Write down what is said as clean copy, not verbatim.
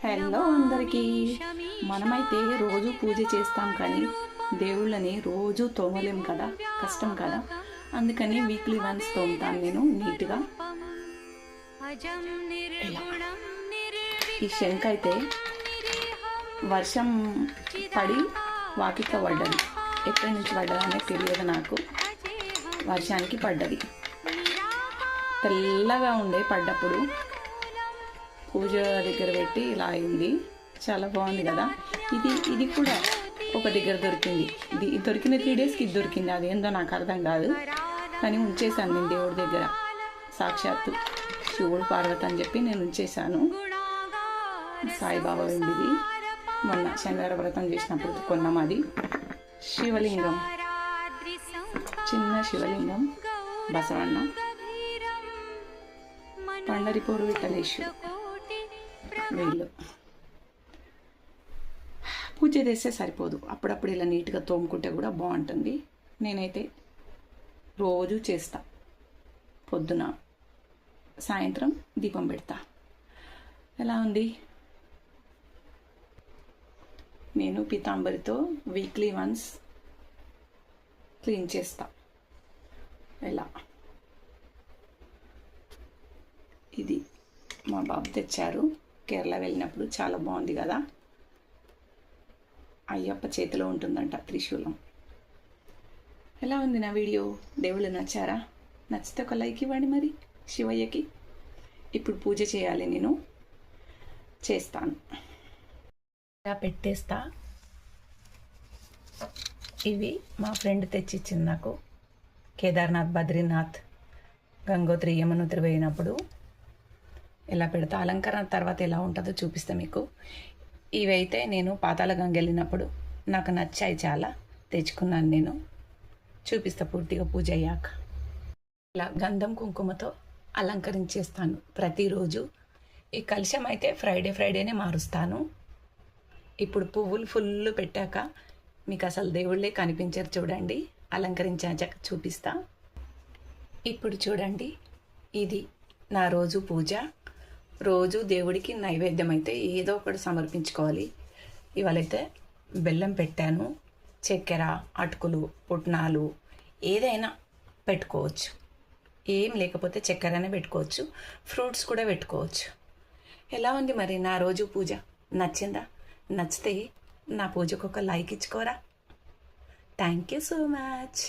Hello అందరికీ. మనమైతే రోజు పూజ చేస్తాం కానీ దేవుళ్ళని రోజు తోమలేం కదా, కష్టం కదా. అందుకని వీక్లీ వన్స్ తోముతాను నేను నీట్గా. ఈ శంఖ అయితే వర్షం పడి వాకిట్లో పడ్డది. ఎక్కడి నుంచి పడ్డదనే తెలియదు నాకు. వర్షానికి పడ్డది. తెల్లగా ఉండే పడ్డప్పుడు పూజ దగ్గర పెట్టి ఇలా అయింది. చాలా బాగుంది కదా. ఇది కూడా ఒక దగ్గర దొరికింది. దొరికిన 3 డేస్కి ఇది దొరికింది. అదేందో నాకు అర్థం కాదు, కానీ ఉంచేశాను నేను దేవుడి దగ్గర. సాక్షాత్తు శివుడు పార్వతి అని చెప్పి నేను ఉంచేశాను. సాయిబాబా వెండిది. మొన్న శనివార వ్రతం చేసినప్పుడు కొన్నాం. అది శివలింగం, చిన్న శివలింగం, బసవన్న, పండరిపోరు విఠలేషు. వీళ్ళు పూజ చేస్తే సరిపోదు, అప్పుడప్పుడు ఇలా నీట్గా తోముకుంటే కూడా బాగుంటుంది. నేనైతే రోజు చేస్తా. పొద్దున సాయంత్రం దీపం పెడతా. ఎలా ఉంది? నేను పీతాంబరితో వీక్లీ వన్స్ క్లీన్ చేస్తా. ఎలా ఇది మా బాబు తెచ్చారు కేరళ వెళ్ళినప్పుడు. చాలా బాగుంది కదా. అయ్యప్ప చేతిలో ఉంటుందంట త్రిశూలం. ఎలా ఉంది నా వీడియో? దేవుళ్ళు నచ్చారా? నచ్చితే ఒక లైక్ ఇవ్వండి మరి శివయ్యకి. ఇప్పుడు పూజ చేయాలి, నేను చేస్తాను. ఇలా పెట్టేస్తా. ఇవి మా ఫ్రెండ్ తెచ్చిచ్చింది నాకు. కేదార్నాథ్, బద్రీనాథ్, గంగోత్రి, యమునోత్రి పోయినప్పుడు ఇలా పెడతా. అలంకరణ తర్వాత ఎలా ఉంటుందో చూపిస్తా మీకు. ఇవైతే నేను పాతాళగంగ వెళ్ళినప్పుడు నాకు నచ్చాయి, చాలా తెచ్చుకున్నాను నేను. చూపిస్తా పూర్తిగా పూజ అయ్యాక. ఇలా గంధం కుంకుమతో అలంకరించేస్తాను ప్రతిరోజు. ఈ కలశం అయితే ఫ్రైడేనే మారుస్తాను. ఇప్పుడు పువ్వులు ఫుల్ పెట్టాక మీకు అసలు దేవుళ్ళే కనిపించరు. చూడండి, అలంకరించాక చూపిస్తా. ఇప్పుడు చూడండి, ఇది నా రోజు పూజ. రోజు దేవుడికి నైవేద్యం అయితే ఏదో ఒకటి సమర్పించుకోవాలి. ఇవాళైతే బెల్లం పెట్టాను, చక్కెర, అటుకులు, పుట్నాలు ఏదైనా పెట్టుకోవచ్చు. ఏం లేకపోతే చక్కెరనే పెట్టుకోవచ్చు, ఫ్రూట్స్ కూడా పెట్టుకోవచ్చు. ఎలా ఉంది మరి నా రోజు పూజ? నచ్చిందా? నచ్చితే నా పూజకు ఒక లైక్ ఇచ్చుకోరా. Thank you so much.